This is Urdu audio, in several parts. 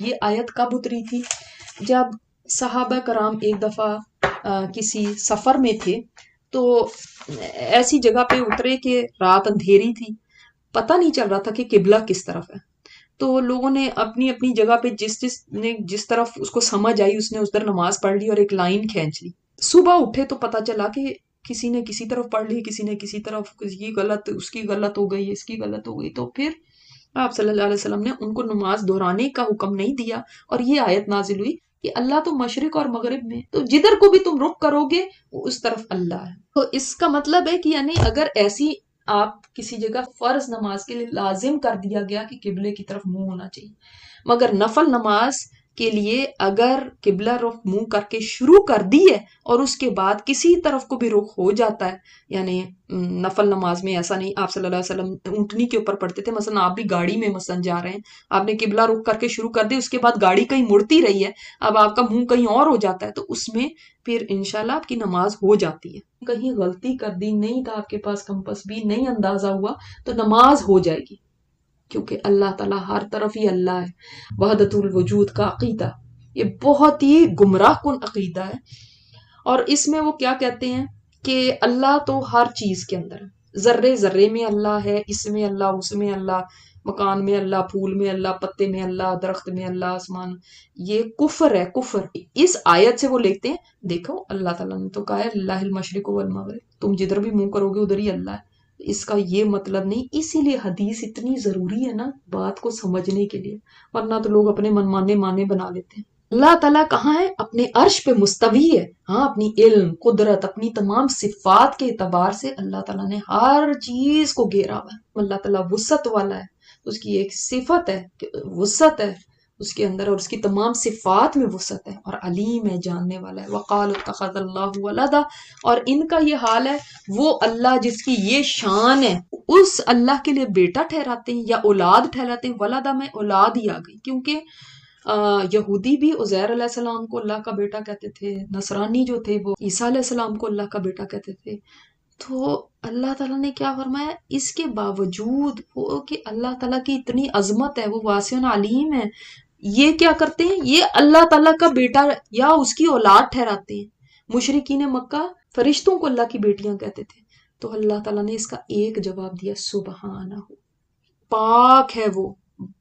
یہ آیت کب اتری تھی؟ جب صحابہ کرام ایک دفعہ کسی سفر میں تھے تو ایسی جگہ پہ اترے کہ رات اندھیری تھی، پتہ نہیں چل رہا تھا کہ قبلہ کس طرف ہے. تو لوگوں نے اپنی اپنی جگہ پہ جس طرف اس کو سمجھ آئی اس نے اس در نماز پڑھ لی اور ایک لائن کھینچ لی. صبح اٹھے تو پتہ چلا کہ کسی نے کسی طرف پڑھ لی، کسی نے کسی طرف، کسی کی غلط، اس کی غلط ہو گئی، اس کی غلط ہو گئی. تو پھر آپ صلی اللہ علیہ وسلم نے ان کو نماز دہرانے کا حکم نہیں دیا اور یہ آیت نازل ہوئی کہ اللہ تو مشرق اور مغرب میں، تو جدھر کو بھی تم رخ کرو گے وہ اس طرف اللہ ہے. تو اس کا مطلب ہے کہ یعنی اگر ایسی آپ کسی جگہ فرض نماز کے لیے لازم کر دیا گیا کہ قبلے کی طرف منہ ہونا چاہیے، مگر نفل نماز کے لیے اگر قبلہ رخ منہ کر کے شروع کر دی ہے اور اس کے بعد کسی طرف کو بھی رخ ہو جاتا ہے، یعنی نفل نماز میں ایسا نہیں، آپ صلی اللہ علیہ وسلم اونٹنی کے اوپر پڑھتے تھے، مثلا آپ بھی گاڑی میں مثلا جا رہے ہیں، آپ نے قبلہ رخ کر کے شروع کر دی، اس کے بعد گاڑی کہیں مڑتی رہی ہے، اب آپ کا منہ کہیں اور ہو جاتا ہے، تو اس میں پھر انشاءاللہ آپ کی نماز ہو جاتی ہے. کہیں غلطی کر دی، نہیں تھا آپ کے پاس کمپس بھی، نہیں اندازہ ہوا، تو نماز ہو جائے گی، کیونکہ اللہ تعالیٰ ہر طرف ہی اللہ ہے. وحدت الوجود کا عقیدہ یہ بہت ہی گمراہ کن عقیدہ ہے، اور اس میں وہ کیا کہتے ہیں کہ اللہ تو ہر چیز کے اندر ہے، ذرے ذرے میں اللہ ہے، اس میں اللہ، اس میں اللہ، مکان میں اللہ، پھول میں اللہ، پتے میں اللہ، درخت میں اللہ، آسمان. یہ کفر ہے، کفر. اس آیت سے وہ لکھتے ہیں دیکھو اللہ تعالیٰ نے تو کہا ہے اللہ المشرق والمغرب، تم جدھر بھی منہ کرو گے ادھر ہی اللہ ہے. اس کا یہ مطلب نہیں، اسی لیے حدیث اتنی ضروری ہے نا بات کو سمجھنے کے لیے، ورنہ تو لوگ اپنے من مانے بنا لیتے ہیں. اللہ تعالیٰ کہاں ہے؟ اپنے عرش پہ مستوی ہے. ہاں، اپنی علم، قدرت، اپنی تمام صفات کے اعتبار سے اللہ تعالیٰ نے ہر چیز کو گھیرا ہوا ہے. اللہ تعالیٰ وسعت والا ہے، اس کی ایک صفت ہے کہ وسعت ہے اس کے اندر، اور اس کی تمام صفات میں وسعت ہے، اور علیم ہے، جاننے والا ہے. وقال اتخذ اللہ ولدا، اور ان کا یہ حال ہے، وہ اللہ جس کی یہ شان ہے اس اللہ کے لیے بیٹا ٹھہراتے ہیں یا اولاد ٹھہراتے ہیں. ولدا میں اولاد ہی آ گئی، کیونکہ یہودی بھی عزیر علیہ السلام کو اللہ کا بیٹا کہتے تھے، نصرانی جو تھے وہ عیسیٰ علیہ السلام کو اللہ کا بیٹا کہتے تھے. تو اللہ تعالیٰ نے کیا فرمایا، اس کے باوجود وہ کہ اللہ تعالیٰ کی اتنی عظمت ہے، وہ واسع علیم ہے، یہ کیا کرتے ہیں، یہ اللہ تعالیٰ کا بیٹا یا اس کی اولاد ٹھہراتے ہیں. مشرکین مکہ فرشتوں کو اللہ کی بیٹیاں کہتے تھے، تو اللہ تعالیٰ نے اس کا ایک جواب دیا، سبحانہ، پاک ہے وہ،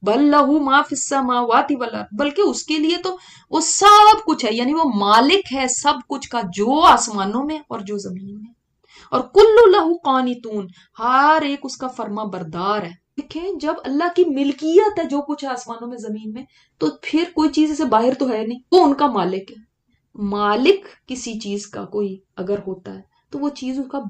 بل لہو ما فی السماوات والارض، بلکہ اس کے لیے تو وہ سب کچھ ہے، یعنی وہ مالک ہے سب کچھ کا، جو آسمانوں میں اور جو زمین میں، اور کل لہو قانتون، ہر ایک اس کا فرما بردار ہے. دیکھیں جب اللہ کی ملکیت ہے جو کچھ ہے آسمانوں میں زمین میں، تو پھر کوئی چیز اسے باہر تو ہے نہیں، وہ ان کا مالک ہے. مالک کسی چیز کا کوئی اگر ہوتا ہے تو وہ چیز اس کا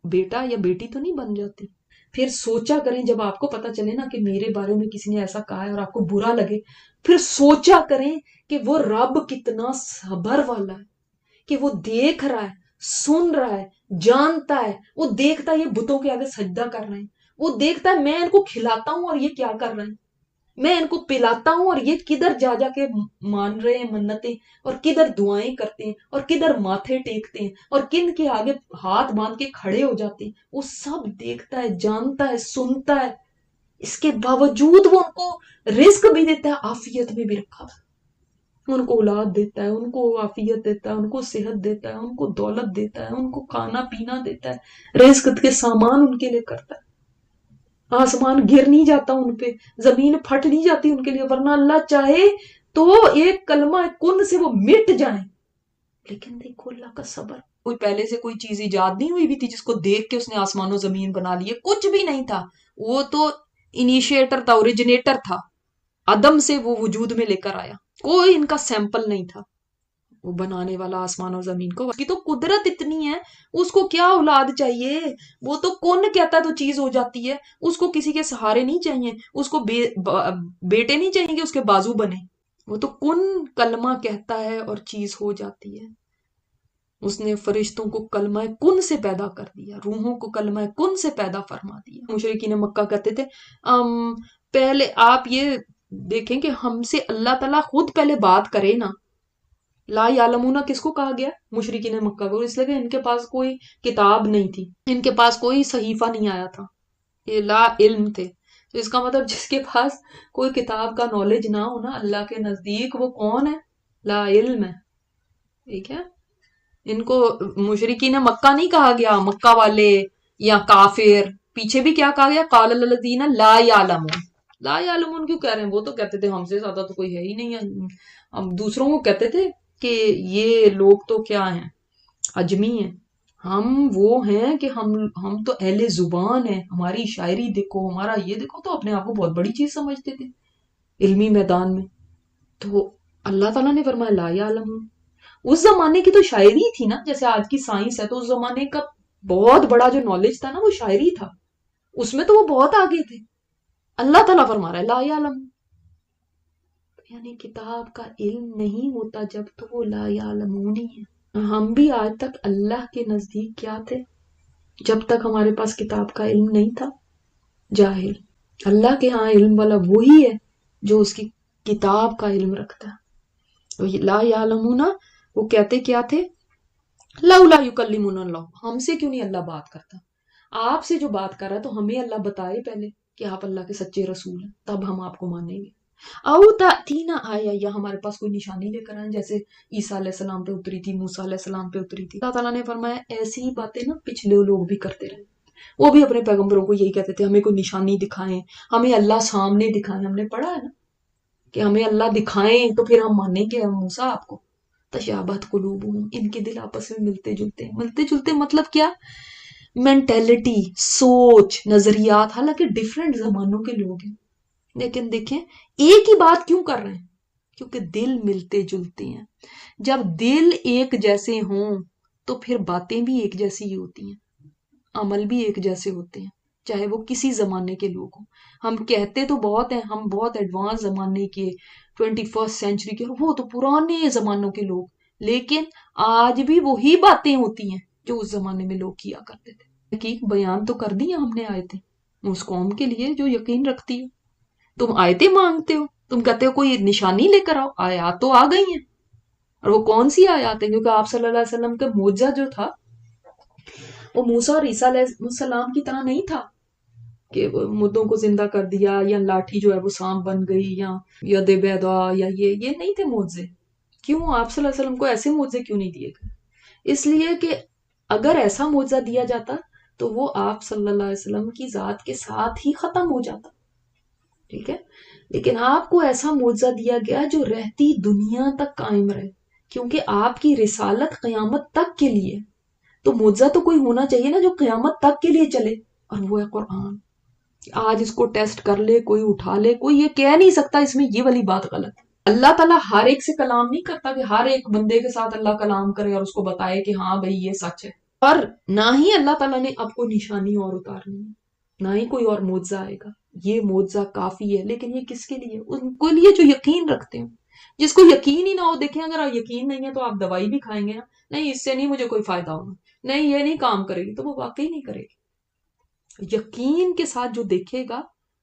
بیٹا یا بیٹی تو نہیں بن جاتی. پھر سوچا کریں جب آپ کو پتا چلے نا کہ میرے بارے میں کسی نے ایسا کہا ہے اور آپ کو برا لگے، پھر سوچا کریں کہ وہ رب کتنا صبر والا ہے، کہ وہ دیکھ رہا ہے، سن رہا ہے، جانتا ہے. وہ دیکھتا ہے یہ بتوں کے آگے سجدہ کر رہے ہیں، وہ دیکھتا ہے میں ان کو کھلاتا ہوں اور یہ کیا کر رہے ہیں، میں ان کو پلاتا ہوں اور یہ کدھر جا جا کے مان رہے ہیں منتیں، اور کدھر دعائیں کرتے ہیں، اور کدھر ماتھے ٹیکتے ہیں، اور کن کے آگے ہاتھ باندھ کے کھڑے ہو جاتے ہیں. وہ سب دیکھتا ہے، جانتا ہے، سنتا ہے. اس کے باوجود وہ ان کو رزق بھی دیتا ہے، عافیت میں بھی رکھا ہے، ان کو اولاد دیتا ہے، ان کو عافیت دیتا ہے، ان کو صحت دیتا ہے، ان کو دولت دیتا ہے، ان کو کھانا پینا دیتا ہے، رزق کے سامان ان کے لیے کرتا ہے. آسمان گر نہیں جاتا ان پہ، زمین پھٹ نہیں جاتی ان کے لیے، ورنہ اللہ چاہے تو ایک کلمہ کن سے وہ مٹ جائیں. لیکن دیکھو اللہ کا صبر. کوئی پہلے سے کوئی چیز ایجاد نہیں ہوئی بھی تھی جس کو دیکھ کے اس نے آسمان و زمین بنا لیے، کچھ بھی نہیں تھا. وہ تو انیشیٹر تھا، اوریجنیٹر تھا، عدم سے وہ وجود میں لے کر آیا، کوئی ان کا سیمپل نہیں تھا. وہ بنانے والا آسمان اور زمین کو، اس کی تو قدرت اتنی ہے، اس کو کیا اولاد چاہیے، وہ تو کون کہتا تو چیز ہو جاتی ہے. اس کو کسی کے سہارے نہیں چاہیے، اس کو بیٹے نہیں چاہیے کہ اس کے بازو بنے، وہ تو کن کلمہ کہتا ہے اور چیز ہو جاتی ہے. اس نے فرشتوں کو کلمہ کن سے پیدا کر دیا، روحوں کو کلمہ کن سے پیدا فرما دیا. مشرکین مکہ کہتے تھے پہلے آپ یہ دیکھیں کہ ہم سے اللہ تعالیٰ خود پہلے بات کرے نا. لا یعلمون کس کو کہا گیا؟ مشرکین مکہ کو، اس لیے کہ ان کے پاس کوئی کتاب نہیں تھی، ان کے پاس کوئی صحیفہ نہیں آیا تھا، یہ لا علم تھے. تو اس کا مطلب جس کے پاس کوئی کتاب کا نالج نہ ہو نا اللہ کے نزدیک، وہ کون ہے؟ لا علم ہے. ٹھیک ہے. ان کو مشرکین مکہ نہیں کہا گیا، مکہ والے یا کافر. پیچھے بھی کیا کہا گیا؟ قال الذین لا یعلمون. لا یعلمون کیوں کہہ رہے ہیں؟ وہ تو کہتے تھے ہم سے زیادہ تو کوئی ہے ہی نہیں ہے. ہم دوسروں کو کہتے تھے کہ یہ لوگ تو کیا ہیں، عجمی ہیں. ہم وہ ہیں کہ ہم تو اہل زبان ہیں، ہماری شاعری دیکھو، ہمارا یہ دیکھو. تو اپنے آپ کو بہت بڑی چیز سمجھتے تھے علمی میدان میں. تو اللہ تعالیٰ نے فرمایا لا یعلمون. اس زمانے کی تو شاعری تھی نا، جیسے آج کی سائنس ہے، تو اس زمانے کا بہت بڑا جو نالج تھا نا وہ شاعری تھا، اس میں تو وہ بہت آگے تھے. اللہ تعالیٰ فرما رہا ہے لا یعلمون، یعنی کتاب کا علم نہیں ہوتا جب تو وہ لا یعلمون ہی ہے. ہم بھی آج تک اللہ کے نزدیک کیا تھے جب تک ہمارے پاس کتاب کا علم نہیں تھا؟ جاہل. اللہ کے ہاں علم والا وہی ہے جو اس کی کتاب کا علم رکھتا ہے. لا یعلمون، وہ کہتے کیا تھے؟ لولا یکلمنا اللہ، ہم سے کیوں نہیں اللہ بات کرتا؟ آپ سے جو بات کر رہا ہے تو ہمیں اللہ بتائے پہلے کہ آپ اللہ کے سچے رسول ہیں، تب ہم آپ کو مانیں گے. او تأتینا آیا، یا ہمارے پاس کوئی نشانی لے کر آئیں، جیسے عیسیٰ علیہ السلام پہ اتری تھی، موسیٰ علیہ السلام پہ اتری تھی. اللہ تعالیٰ نے فرمایا ایسی ہی باتیں نا پچھلے لوگ بھی کرتے رہے. وہ بھی اپنے پیغمبروں کو یہی کہتے تھے ہمیں کوئی نشانی دکھائیں، ہمیں اللہ سامنے دکھائیں. ہم نے پڑھا ہے نا کہ ہمیں اللہ دکھائیں تو پھر ہم مانیں گے. موسیٰ آپ کو تشابہت قلوبہم، ان کے دل آپس میں ملتے جلتے مطلب کیا؟ مینٹیلٹی، سوچ، نظریات، حالانکہ ڈیفرنٹ زمانوں کے لوگ ہیں، لیکن دیکھیں ایک ہی بات کیوں کر رہے ہیں؟ کیونکہ دل ملتے جلتے ہیں. جب دل ایک جیسے ہوں تو پھر باتیں بھی ایک جیسی ہی ہوتی ہیں، عمل بھی ایک جیسے ہوتے ہیں، چاہے وہ کسی زمانے کے لوگ ہوں. ہم کہتے تو بہت ہیں ہم بہت ایڈوانس زمانے کے، 21 سینچری کے، وہ تو پرانے زمانوں کے لوگ، لیکن آج بھی وہی باتیں ہوتی ہیں جو اس زمانے میں لوگ کیا کرتے تھے. حقیق بیان تو کر دی ہم نے آیتیں اس قوم کے لیے جو یقین رکھتی ہے. تم آیتیں مانگتے ہو، تم کہتے ہو کوئی نشانی لے کر آؤ، آیات تو آ گئی ہیں. اور وہ کون سی آیات ہیں؟ کیونکہ آپ صلی اللہ علیہ وسلم کا معجزہ جو تھا وہ موسیٰ اور عیسیٰ علیہ السلام کی طرح نہیں تھا کہ مردوں کو زندہ کر دیا، یا لاٹھی جو ہے وہ سانپ بن گئی، یا ید بیضا، یا یہ نہیں تھے معجزے. کیوں آپ صلی اللہ علیہ وسلم کو ایسے معجزے کیوں نہیں دیے گئے؟ اس لیے کہ اگر ایسا معجزہ دیا جاتا تو وہ آپ صلی اللہ علیہ وسلم کی ذات کے ساتھ ہی ختم ہو جاتا. ٹھیک ہے، لیکن آپ کو ایسا معجزہ دیا گیا جو رہتی دنیا تک قائم رہے، کیونکہ آپ کی رسالت قیامت تک کے لیے. تو معجزہ تو کوئی ہونا چاہیے نا جو قیامت تک کے لیے چلے، اور وہ ہے قرآن. آج اس کو ٹیسٹ کر لے کوئی، اٹھا لے کوئی، یہ کہہ نہیں سکتا اس میں یہ والی بات غلط ہے. اللہ تعالیٰ ہر ایک سے کلام نہیں کرتا کہ ہر ایک بندے کے ساتھ اللہ کلام کرے اور اس کو بتائے کہ ہاں بھائی یہ سچ ہے. اور نہ ہی اللہ تعالیٰ نے اب کوئی نشانی اور اتارنی ہے، نہ ہی کوئی اور معجزہ آئے گا. یہ معجزہ کافی ہے، لیکن یہ کس کے لیے؟ ان کے لیے جو یقین رکھتے ہیں. جس کو یقین ہی نہ ہو، دیکھیں اگر یقین نہیں ہے تو آپ دوائی بھی کھائیں گے نا، نہیں اس سے نہیں مجھے کوئی فائدہ ہونا، نہیں یہ نہیں کام کرے گی، تو وہ واقعی نہیں کرے گی. یقین کے ساتھ جو دیکھے گا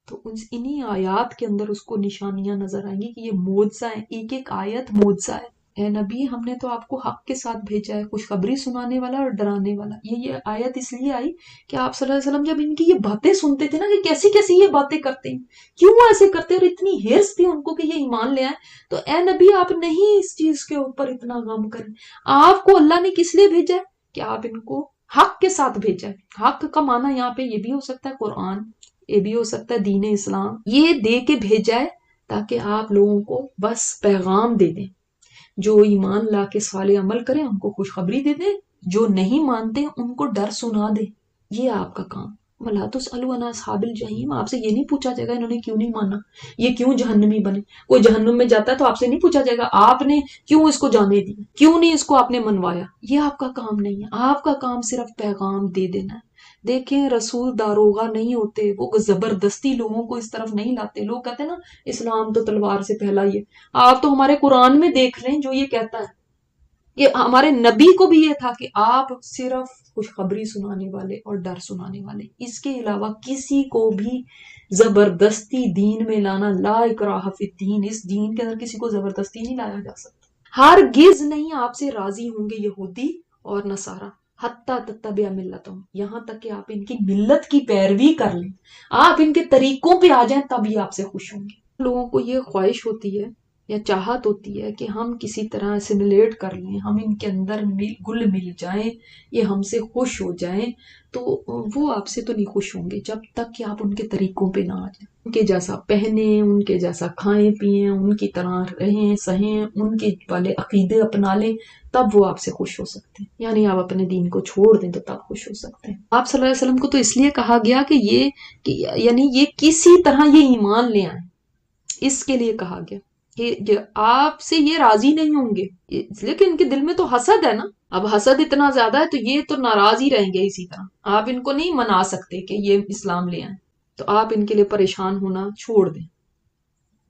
تو انہی آیات کے اندر اس کو نشانیاں نظر آئیں گی کہ یہ معجزہ ہے، ایک ایک آیت معجزہ ہے. اے نبی ہم نے تو آپ کو حق کے ساتھ بھیجا ہے، خوشخبری سنانے والا اور ڈرانے والا. یہ آیت اس لیے آئی کہ آپ صلی اللہ علیہ وسلم جب ان کی یہ باتیں سنتے تھے نا کہ کیسی کیسی یہ باتیں کرتے ہیں، کیوں ایسے کرتے، اور اتنی ہرس تھی ان کو کہ یہ ایمان لے آئیں، تو اے نبی آپ نہیں اس چیز کے اوپر اتنا غم کریں. آپ کو اللہ نے کس لیے بھیجا ہے؟ کہ آپ ان کو حق کے ساتھ بھیجا ہے. حق کا معنی یہاں پہ یہ بھی ہو سکتا ہے قرآن، یہ بھی ہو سکتا ہے دین اسلام. یہ دے کے بھیجا ہے تاکہ آپ لوگوں کو بس پیغام دے دیں. جو ایمان لا کے صالح عمل کریں ان کو خوشخبری دے دیں، جو نہیں مانتے ان کو ڈر سنا دیں. یہ آپ کا کام. وَلَا تُسْأَلُوا عَنْ أَصْحَابِ الْجَحِيمِ، آپ سے یہ نہیں پوچھا جائے گا انہوں نے کیوں نہیں مانا، یہ کیوں جہنمی بنے. کوئی جہنم میں جاتا ہے تو آپ سے نہیں پوچھا جائے گا آپ نے کیوں اس کو جانے دی، کیوں نہیں اس کو آپ نے منوایا. یہ آپ کا کام نہیں ہے. آپ کا کام صرف پیغام دے دینا ہے. دیکھیں رسول داروغہ نہیں ہوتے، وہ زبردستی لوگوں کو اس طرف نہیں لاتے. لوگ کہتے ہیں نا اسلام تو تلوار سے پھیلا ہی ہے. آپ تو ہمارے قرآن میں دیکھ لیں جو یہ کہتا ہے، یہ ہمارے نبی کو بھی یہ تھا کہ آپ صرف خوشخبری سنانے والے اور ڈر سنانے والے، اس کے علاوہ کسی کو بھی زبردستی دین میں لانا، لا اکراہ فی الدین، اس دین کے اندر کسی کو زبردستی نہیں لایا جا سکتا. ہرگز نہیں آپ سے راضی ہوں گے یہودی اور نصارہ، حتی تتبع ملتہم، یہاں تک کہ آپ ان کی ملت کی پیروی کر لیں، آپ ان کے طریقوں پہ آ جائیں، تب یہ آپ سے خوش ہوں گے۔ لوگوں کو یہ خواہش ہوتی ہے یا چاہت ہوتی ہے کہ ہم کسی طرح اسیمولیٹ کر لیں، ہم ان کے اندر گل مل جائیں، یہ ہم سے خوش ہو جائیں، تو وہ آپ سے تو نہیں خوش ہوں گے جب تک کہ آپ ان کے طریقوں پہ نہ آ جائیں، ان کے جیسا پہنیں، ان کے جیسا کھائیں پیئیں، ان کی طرح رہیں سہیں، ان کے والے عقیدے اپنا لیں، تب وہ آپ سے خوش ہو سکتے ہیں۔ یعنی آپ اپنے دین کو چھوڑ دیں تو تب خوش ہو سکتے ہیں۔ آپ صلی اللہ علیہ وسلم کو تو اس لیے کہا گیا کہ یعنی یہ کسی طرح یہ ایمان لے آئیں، اس کے لیے کہا گیا کہ آپ سے یہ راضی نہیں ہوں گے، لیکن ان کے دل میں تو حسد ہے نا، اب حسد اتنا زیادہ ہے تو یہ تو ناراض ہی رہیں گے اسی طرح، آپ ان کو نہیں منا سکتے کہ یہ اسلام لے آئیں، تو آپ ان کے لیے پریشان ہونا چھوڑ دیں۔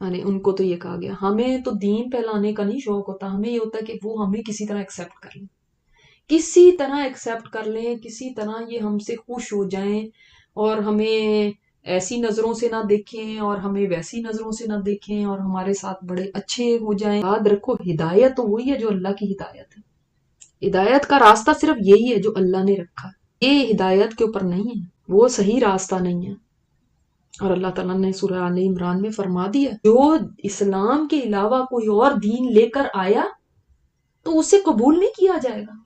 یعنی ان کو تو یہ کہا گیا، ہمیں تو دین پھیلانے کا نہیں شوق ہوتا، ہمیں یہ ہوتا ہے کہ وہ ہمیں کسی طرح ایکسیپٹ کر لیں، کسی طرح ایکسیپٹ کر لیں، کسی طرح یہ ہم سے خوش ہو جائیں، اور ہمیں ایسی نظروں سے نہ دیکھیں اور ہمیں ویسی نظروں سے نہ دیکھیں، اور ہمارے ساتھ بڑے اچھے ہو جائیں۔ یاد رکھو، ہدایت تو وہی ہے جو اللہ کی ہدایت ہے، ہدایت کا راستہ صرف یہی ہے جو اللہ نے رکھا ہے، یہ ہدایت کے اوپر نہیں ہے، وہ صحیح راستہ نہیں ہے۔ اور اللہ تعالیٰ نے سورہ آل عمران میں فرما دیا، جو اسلام کے علاوہ کوئی اور دین لے کر آیا تو اسے قبول نہیں کیا جائے گا،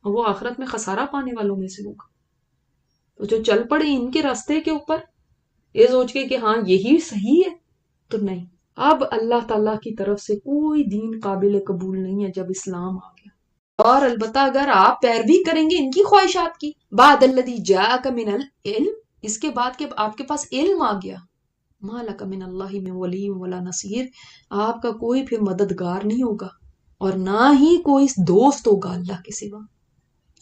اور وہ آخرت میں خسارہ پانے والوں میں سے ہوگا۔ تو جو چل پڑے ان کے راستے کے اوپر یہ سوچ کے کہ ہاں یہی صحیح ہے، تو نہیں، اب اللہ تعالیٰ کی طرف سے کوئی دین قابل قبول نہیں ہے جب اسلام آ گیا۔ اور البتہ اگر آپ پیروی کریں گے ان کی خواہشات کی، بعد الذی جاءک من العلم، اس کے بعد کہ آپ کے پاس علم آ گیا، ما لک من اللہ من ولی ولا نصیر، آپ کا کوئی پھر مددگار نہیں ہوگا اور نہ ہی کوئی دوست ہوگا اللہ کے سوا،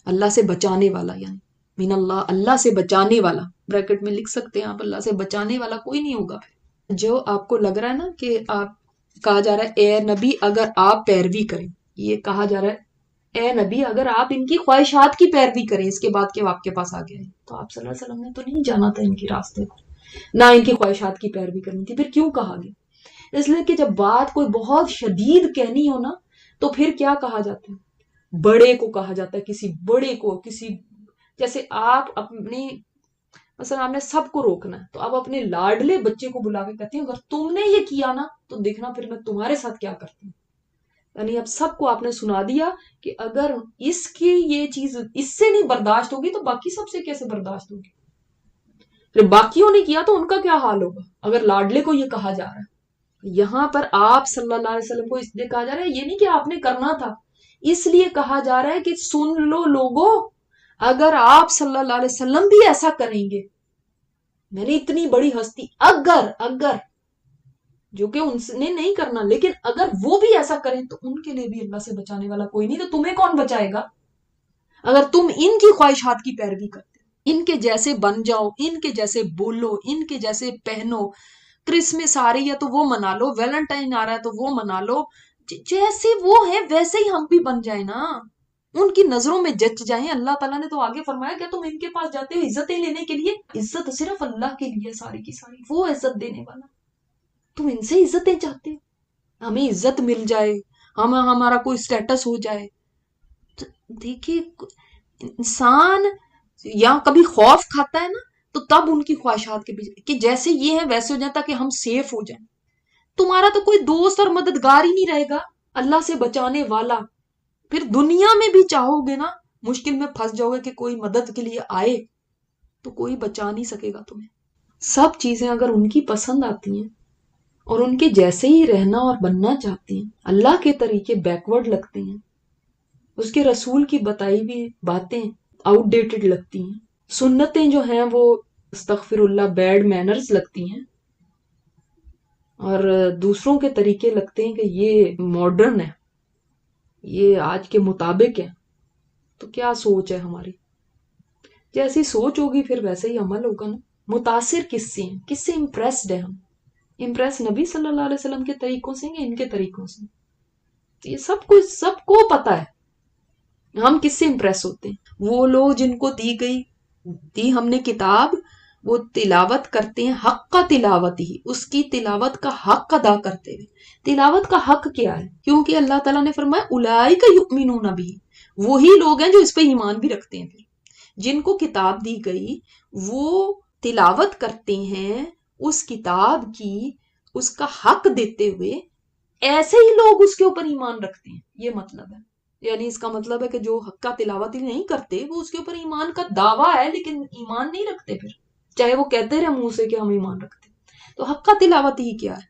اللہ سے بچانے والا، یعنی من اللہ، اللہ سے بچانے والا، بریکٹ میں لکھ سکتے ہیں آپ، اللہ سے بچانے والا کوئی نہیں ہوگا پھر۔ جو آپ کو لگ رہا ہے نا کہ آپ کہا جا رہا ہے اے نبی اگر آپ پیروی کریں، یہ کہا جا رہا ہے اے نبی اگر آپ ان کی خواہشات کی پیروی کریں، اس کے بعد کہ آپ کے پاس آ گیا ہے، تو آپ صلی اللہ علیہ وسلم نے تو نہیں جانا تھا ان کے راستے کو، نہ ان کی خواہشات کی پیروی کرنی تھی، پھر کیوں کہا گیا؟ اس لیے کہ جب بات کوئی بہت شدید کہنی ہو نا، تو پھر کیا کہا جاتا ہے؟ بڑے کو کہا جاتا ہے، کسی بڑے کو، کسی جیسے آپ اپنی مثلا آپ نے سب کو روکنا ہے تو آپ اپنے لاڈلے بچے کو بلا کے کہتے ہیں اگر تم نے یہ کیا نا تو دیکھنا پھر میں تمہارے ساتھ کیا کرتی ہوں۔ یعنی اب سب کو آپ نے سنا دیا کہ اگر اس کی یہ چیز اس سے نہیں برداشت ہوگی تو باقی سب سے کیسے برداشت ہوگی، پھر باقیوں نے کیا تو ان کا کیا حال ہوگا اگر لاڈلے کو یہ کہا جا رہا ہے۔ یہاں پر آپ صلی اللہ علیہ وسلم کو اس لیے کہا جا رہا ہے، یہ نہیں کہ آپ نے کرنا تھا، اس لیے کہا جا رہا ہے کہ سن لو لوگوں، اگر آپ صلی اللہ علیہ وسلم بھی ایسا کریں گے، میں نے اتنی بڑی ہستی، اگر جو کہ ان نے نہیں کرنا، لیکن اگر وہ بھی ایسا کریں تو ان کے لیے بھی اللہ سے بچانے والا کوئی نہیں، تو تمہیں کون بچائے گا اگر تم ان کی خواہشات کی پیروی کرتے، ان کے جیسے بن جاؤ، ان کے جیسے بولو، ان کے جیسے پہنو، کرسمس آ رہی ہے تو وہ منا لو، ویلنٹائن آ رہا ہے تو وہ منا لو، جیسے وہ ہیں ویسے ہی ہم بھی بن جائیں نا، ان کی نظروں میں جچ جائیں۔ اللہ تعالیٰ نے تو آگے فرمایا کہ تم ان کے پاس جاتے ہو عزتیں لینے کے لیے، عزت صرف اللہ کے لیے ساری کی ساری، وہ عزت دینے والا، تم ان سے عزتیں چاہتے ہو، ہمیں عزت مل جائے، ہمارا کوئی سٹیٹس ہو جائے۔ تو دیکھیے انسان یا کبھی خوف کھاتا ہے نا تو تب ان کی خواہشات کے پیچھے کہ جیسے یہ ہیں ویسے ہو جائیں تاکہ ہم سیف ہو جائیں، تمہارا تو کوئی دوست اور مددگار ہی نہیں رہے گا اللہ سے بچانے والا، پھر دنیا میں بھی چاہو گے نا مشکل میں پھنس جاؤ گے کہ کوئی مدد کے لیے آئے تو کوئی بچا نہیں سکے گا تمہیں۔ سب چیزیں اگر ان کی پسند آتی ہیں اور ان کے جیسے ہی رہنا اور بننا چاہتے ہیں، اللہ کے طریقے بیکورڈ لگتے ہیں، اس کے رسول کی بتائی ہوئی باتیں آؤٹ ڈیٹڈ لگتی ہیں، سنتیں جو ہیں وہ استغفر اللہ بیڈ مینرز لگتی ہیں، اور دوسروں کے طریقے لگتے ہیں کہ یہ ماڈرن ہے، یہ آج کے مطابق ہے، تو کیا سوچ ہے ہماری؟ جیسی سوچ ہوگی پھر ویسے ہی عمل ہوگا نا۔ متاثر کس سے ہیں، کس سے امپریسڈ ہیں ہم؟ امپریس نبی صلی اللہ علیہ وسلم کے طریقوں سے یا ان کے طریقوں سے؟ یہ سب کو پتا ہے ہم کس سے امپریس ہوتے ہیں۔ وہ لوگ جن کو دی ہم نے کتاب، وہ تلاوت کرتے ہیں حق کا تلاوت ہی، اس کی تلاوت کا حق ادا کرتے ہوئے۔ تلاوت کا حق کیا ہے؟ کیونکہ اللہ تعالیٰ نے فرمایا اولئک یؤمنون بہ، وہی لوگ ہیں جو اس پہ ایمان بھی رکھتے ہیں. پھر جن کو کتاب دی گئی وہ تلاوت کرتے ہیں اس کتاب کی، اس کا حق دیتے ہوئے، ایسے ہی لوگ اس کے اوپر ایمان رکھتے ہیں. یہ مطلب ہے، یعنی اس کا مطلب ہے کہ جو حق کا تلاوت ہی نہیں کرتے وہ اس کے اوپر ایمان کا دعویٰ ہے لیکن ایمان نہیں رکھتے. پھر چاہے وہ کہتے رہے منہ سے کہ ہم ایمان رکھتے. تو حق کا تلاوت ہی کیا ہے؟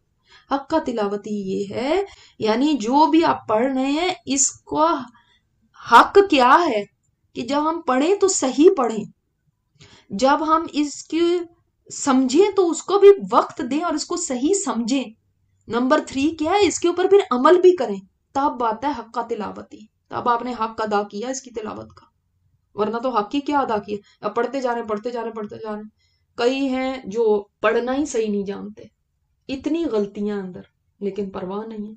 حق کا تلاوت ہی یہ ہے، یعنی جو بھی آپ پڑھ رہے ہیں اس کا حق کیا ہے کہ جب ہم پڑھیں تو صحیح پڑھیں، جب ہم اس کی سمجھیں تو اس کو بھی وقت دیں اور اس کو صحیح سمجھیں. نمبر 3 کیا ہے؟ اس کے اوپر پھر عمل بھی کریں. تب بات ہے حق کا تلاوتی، تب آپ نے حق ادا کیا اس کی تلاوت کا. ورنہ تو حق ہی کیا ادا کیا؟ اب پڑھتے جا رہے پڑھتے جا رہے پڑھتے جا رہے. کئی ہیں جو پڑھنا ہی صحیح نہیں جانتے، اتنی غلطیاں اندر، لیکن پرواہ نہیں ہے.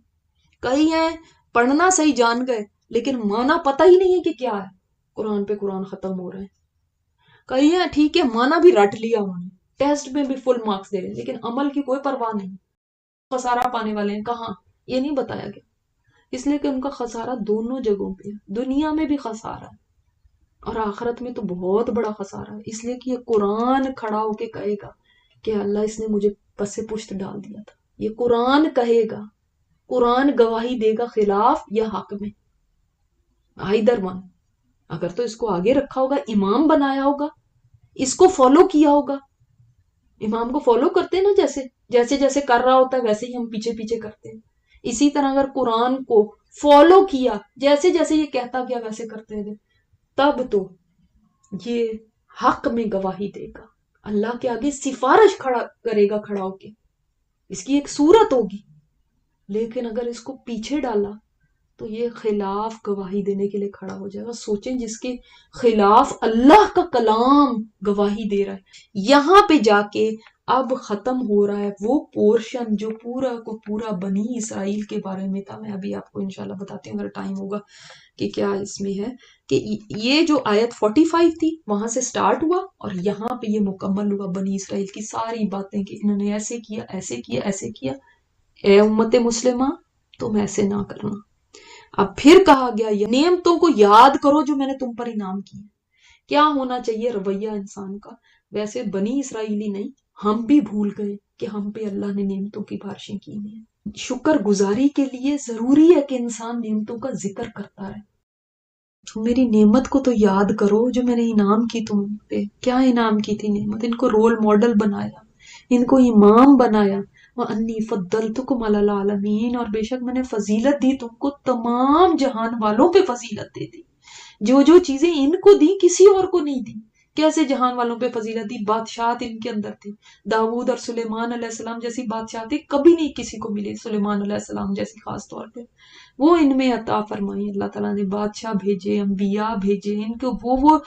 کئی ہیں پڑھنا صحیح جان گئے لیکن معنی پتہ ہی نہیں ہے کہ کیا ہے، قرآن پہ قرآن ختم ہو رہے ہیں. کئی ہیں ٹھیک ہے معنی بھی رٹ لیا انہوں نے، ٹیسٹ میں بھی فل مارکس دے رہے ہیں، لیکن عمل کی کوئی پرواہ نہیں. خسارہ پانے والے ہیں کہاں؟ یہ نہیں بتایا گیا، اس لیے کہ ان کا خسارہ دونوں جگہوں پہ ہے. دنیا میں بھی خسارہ ہے اور آخرت میں تو بہت بڑا خسارہ ہے. اس لیے کہ یہ قرآن کھڑا ہو کے کہے گا کہ اللہ اس نے مجھے پس پشت ڈال دیا تھا. یہ قرآن کہے گا، قرآن گواہی دے گا خلاف یا حق میں، آئیدر ون. اگر تو اس کو آگے رکھا ہوگا، امام بنایا ہوگا، اس کو فالو کیا ہوگا. امام کو فالو کرتے ہیں نا، جیسے جیسے کر رہا ہوتا ہے ویسے ہی ہم پیچھے پیچھے کرتے ہیں. اسی طرح اگر قرآن کو فالو کیا، جیسے جیسے یہ کہتا گیا ویسے کرتے گئے، تب تو یہ حق میں گواہی دے گا، اللہ کے آگے سفارش کھڑا کرے گا کھڑا ہو کے، اس کی ایک صورت ہوگی. لیکن اگر اس کو پیچھے ڈالا تو یہ خلاف گواہی دینے کے لیے کھڑا ہو جائے گا. سوچیں جس کے خلاف اللہ کا کلام گواہی دے رہا ہے. یہاں پہ جا کے اب ختم ہو رہا ہے وہ پورشن جو پورا کو پورا بنی اسرائیل کے بارے میں تھا. میں ابھی آپ کو انشاءاللہ بتاتی ہوں اگر ٹائم ہوگا کہ کیا اس میں ہے. کہ یہ جو آیت 45 تھی وہاں سے سٹارٹ ہوا اور یہاں پہ یہ مکمل ہوا بنی اسرائیل کی ساری باتیں کہ انہوں نے ایسے کیا ایسے کیا ایسے کیا. اے امت مسلمہ تم ایسے نہ کرنا. اب پھر کہا گیا یہ نعمتوں کو یاد کرو جو میں نے تم پر انعام کی. کیا ہونا چاہیے رویہ انسان کا؟ ویسے بنی اسرائیلی نہیں، ہم بھی بھول گئے کہ ہم پہ اللہ نے نعمتوں کی بارشیں کی ہیں. شکر گزاری کے لیے ضروری ہے کہ انسان نعمتوں کا ذکر کرتا ہے. میری نعمت کو تو یاد کرو جو میں نے انعام کی تم پہ. کیا انعام کی تھی نعمت؟ ان کو رول ماڈل بنایا، ان کو امام بنایا. وَأَنِّي فَضَّلْتُكُمْ عَلَى الْعَالَمِينَ، اور بے شک میں نے فضیلت دی تم کو تمام جہان والوں پہ فضیلت دے دی. جو چیزیں ان کو دی کسی اور کو نہیں دی. کیسے جہان والوں پہ فضیلت دی؟ بادشاہت ان کے اندر تھی. داؤد اور سلیمان علیہ السلام جیسی بادشاہت کبھی نہیں کسی کو ملی، سلیمان علیہ السلام جیسی خاص طور پہ وہ ان میں عطا فرمائی. اللہ تعالیٰ نے بادشاہ بھیجے، انبیاء بھیجے، ان کو وہ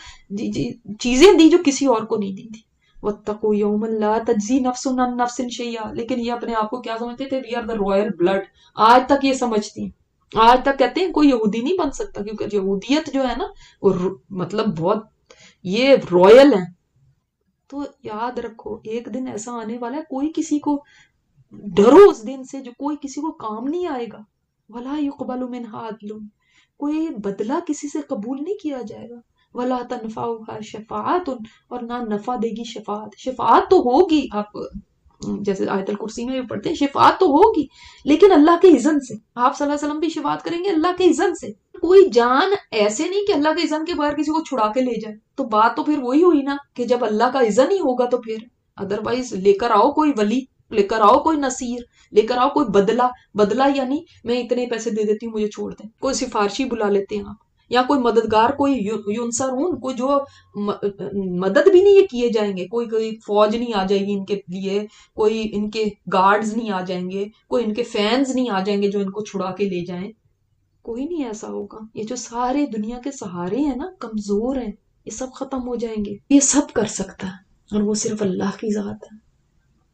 چیزیں دی جو کسی اور کو نہیں دی تھی. وَاتَّقُوا يَوْمًا لَا تَجْزِي نَفْسٌ عَن نَفْسٍ شَيْئًا. لیکن یہ اپنے آپ کو کیا سمجھتے تھے؟ We are the royal blood. آج تک یہ سمجھتی ہیں، آج تک کہتے ہیں کوئی یہودی نہیں بن سکتا کیونکہ یہودیت جو ہے نا وہ مطلب بہت یہ رائل ہیں. تو یاد رکھو ایک دن ایسا آنے والا ہے کوئی کسی کو ڈرو اس دن سے جو کوئی کسی کو کام نہیں آئے گا. وَلَا يُقْبَلُ مِنْهَا عَدْلٌ، کوئی بدلہ کسی سے قبول نہیں کیا جائے گا. وَلَا تَنْفَعُهَا شَفَاعَةٌ، اور نہ نفع دے گی شفاعت. شفاعت تو ہوگی، آپ جیسے آیت الکرسی میں بھی پڑھتے ہیں شفاعت تو ہوگی لیکن اللہ کے اذن سے. آپ صلی اللہ علیہ وسلم بھی شفاعت کریں گے اللہ کے اذن سے. کوئی جان ایسے نہیں کہ اللہ کے اذن کے بغیر کسی کو چھڑا کے لے جائے. تو بات تو پھر وہی ہوئی نا کہ جب اللہ کا اذن ہی ہوگا تو پھر ادروائز لے کر آؤ کوئی ولی، لے کر آؤ کوئی نصیر، لے کر آؤ کوئی بدلہ یعنی میں اتنے پیسے دے دیتی ہوں مجھے چھوڑ دیں. کوئی سفارشی بلا لیتے ہیں آپ، یا کوئی مددگار، کوئی ینصرون، کوئی جو مدد بھی نہیں یہ کیے جائیں گے. کوئی فوج نہیں آ جائے گی ان کے لیے، کوئی ان کے گارڈز نہیں آ جائیں گے، کوئی ان کے فینز نہیں آ جائیں گے جو ان کو چھڑا کے لے جائیں. کوئی نہیں ایسا ہوگا. یہ جو سارے دنیا کے سہارے ہیں نا کمزور ہیں، یہ سب ختم ہو جائیں گے. یہ سب کر سکتا ہے اور وہ صرف اللہ کی ذات ہے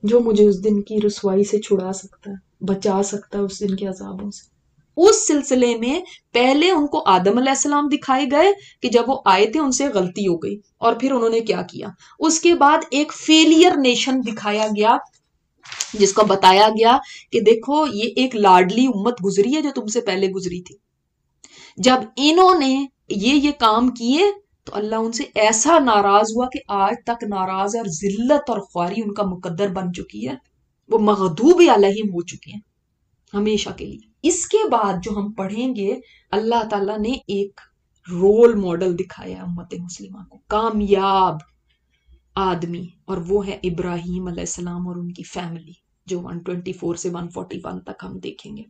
جو مجھے اس دن کی رسوائی سے چھڑا سکتا ہے، بچا سکتا ہے اس دن کے عذابوں سے. اس سلسلے میں پہلے ان کو آدم علیہ السلام دکھائے گئے کہ جب وہ آئے تھے ان سے غلطی ہو گئی اور پھر انہوں نے کیا کیا. اس کے بعد ایک فیلئر نیشن دکھایا گیا جس کو بتایا گیا کہ دیکھو یہ ایک لاڈلی امت گزری ہے جو تم سے پہلے گزری تھی. جب انہوں نے یہ کام کیے تو اللہ ان سے ایسا ناراض ہوا کہ آج تک ناراض ہے، اور ذلت اور خواری ان کا مقدر بن چکی ہے، وہ مغضوب علیہم ہو چکے ہیں ہمیشہ کے لیے۔ اس کے بعد جو ہم پڑھیں گے، اللہ تعالیٰ نے ایک رول ماڈل دکھایا ہے امت مسلمہ کو، کامیاب آدمی، اور وہ ہے ابراہیم علیہ السلام اور ان کی فیملی، جو 124 سے 141 تک ہم دیکھیں گے۔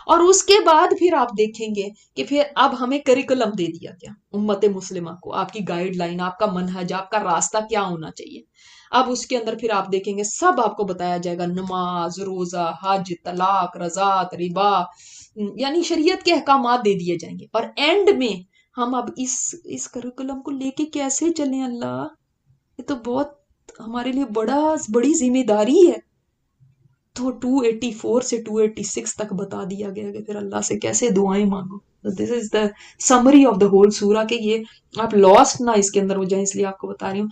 اور اس کے بعد پھر آپ دیکھیں گے کہ پھر اب ہمیں کریکولم دے دیا گیا امت مسلمہ کو، آپ کی گائیڈ لائن، آپ کا منہج، آپ کا راستہ کیا ہونا چاہیے۔ اب اس کے اندر پھر آپ دیکھیں گے سب آپ کو بتایا جائے گا، نماز، روزہ، حج، طلاق، رضاعت، ربا، یعنی شریعت کے احکامات دے دیے جائیں گے۔ اور اینڈ میں ہم اب اس کریکولم کو لے کے کیسے چلیں اللہ، یہ تو بہت ہمارے لیے بڑی ذمہ داری ہے۔ تو 284 سے 286 تک بتا دیا گیا کہ پھر اللہ سے کیسے دعائیں مانگو۔ This is the summary of the whole سورہ، کہ یہ آپ لاسٹ نہ اس کے اندر ہو جائیں، اس لیے آپ کو بتا رہی ہوں۔